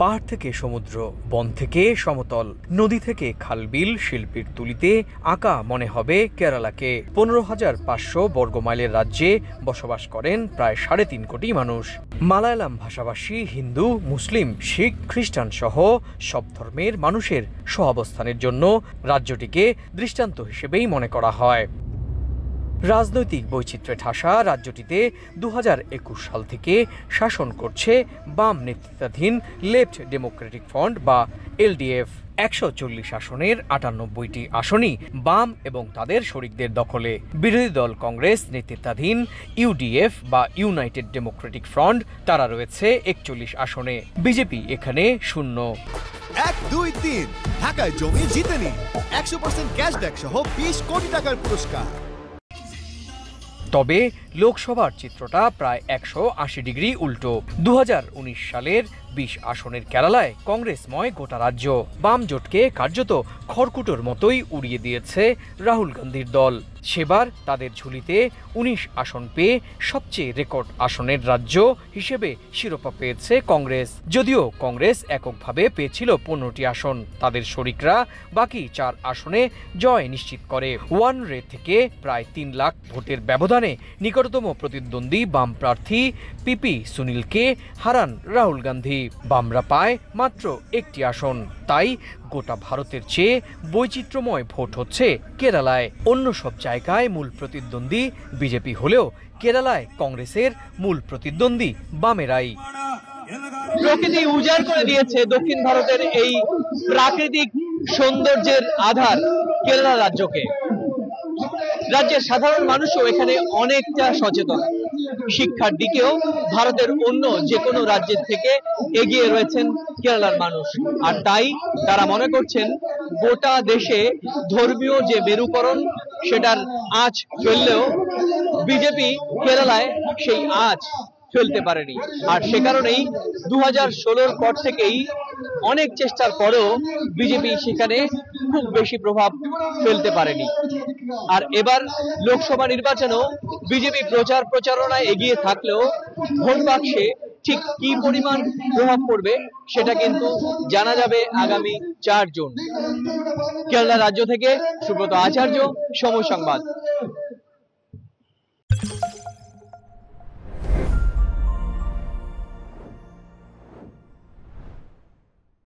পাহাড় থেকে সমুদ্র, বন থেকে সমতল, নদী থেকে খালবিল, শিল্পীর তুলিতে আঁকা মনে হবে কেরালাকে। 15,500 বর্গমাইলের রাজ্যে বসবাস করেন প্রায় 3.5 কোটি মানুষ। মালায়ালাম ভাষাভাষী হিন্দু, মুসলিম, শিখ, খ্রিস্টান সহ সব ধর্মের মানুষের সহাবস্থানের জন্য রাজ্যটিকে দৃষ্টান্ত হিসেবেই মনে করা হয়। রাজনৈতিক বৈচিত্র্যে ঠাসা রাজ্যটিতে 2021 সাল থেকে শাসন করছে বাম নেতৃত্বাধীন লেফট ডেমোক্রেটিক ফ্রন্ট বা এলডিএফ। 140 আসনের 98টি আসনই বাম এবং তাদের শরিকদের দখলে। বিরোধী দল কংগ্রেস নেতৃত্বাধীন ইউডিএফ বা ইউনাইটেড ডেমোক্রেটিক ফ্রন্ট, তারা রয়েছে 41 আসনে। বিজেপি এখানে শূন্য। 1, 2, 3 ঢাকায় জমি জিতে নিন 100% ক্যাশব্যাক সহ 20 কোটি টাকার পুরস্কার। তবে লোকসভার চিত্রটা প্রায় 180 ডিগ্রি উল্টো। 2019 সালের 20 আসনের কেরালায় কংগ্রেসময় গোটা রাজ্য। বাম জোটকে কার্যত খড়কুটোর মতোই উড়িয়ে দিয়েছে রাহুল গান্ধীর দল। সেবার তাদের ঝুলিতে 19 আসন পেয়ে সবচেয়ে রেকর্ড আসনের রাজ্য হিসেবে শিরোপা পেয়েছে কংগ্রেস। যদিও কংগ্রেস এককভাবে পেয়েছিল 15টি আসন, তাদের শরিকরা বাকি 4 আসনে জয় নিশ্চিত করে। ওয়ান রে থেকে প্রায় 3 লাখ ভোটের ব্যবধানে নিকটতম প্রতিদ্বন্দ্বী বাম প্রার্থী পিপি সুনীলকে হারান রাহুল গান্ধী। বামরা পায় মাত্র 1টি আসন। তাই গোটা ভারতের চেয়ে বৈচিত্র্যময় ভোট হচ্ছে কেরালায়। অন্য সব জায়গায় মূল প্রতিদ্বন্দ্বী বিজেপি হলেও কেরালায় কংগ্রেসের মূল প্রতিদ্বন্দ্বী বামেরাই। প্রকৃতি উজাড় করে দিয়েছে দক্ষিণ ভারতের এই প্রাকৃতিক সৌন্দর্যের আধার কেরালা রাজ্যকে। রাজ্যের সাধারণ মানুষও এখানে অনেকটা সচেতন। শিক্ষার দিকেও ভারতের অন্য যে কোনো রাজ্যের থেকে এগিয়ে রয়েছেন কেরালার মানুষ। আর তাই তারা মনে করছেন গোটা দেশে ধর্মীয় যে মেরুকরণ সেটার আঁচ ফেললেও বিজেপি কেরালায় সেই আঁচ ফেলতে পারেনি। আর সে কারণেই 2016-র পর থেকেই অনেক চেষ্টার পরেও বিজেপি সেখানে খুব বেশি প্রভাব ফেলতে পারেনি। আর এবার লোকসভা নির্বাচনেও বিজেপি প্রচারণায় এগিয়ে থাকলেও ভোট বাক্সে ঠিক কি পরিমাণ প্রভাব পড়বে সেটা কিন্তু জানা যাবে আগামী 4 জুন। কেরালা রাজ্য থেকে সুব্রত আচার্য, সময় সংবাদ।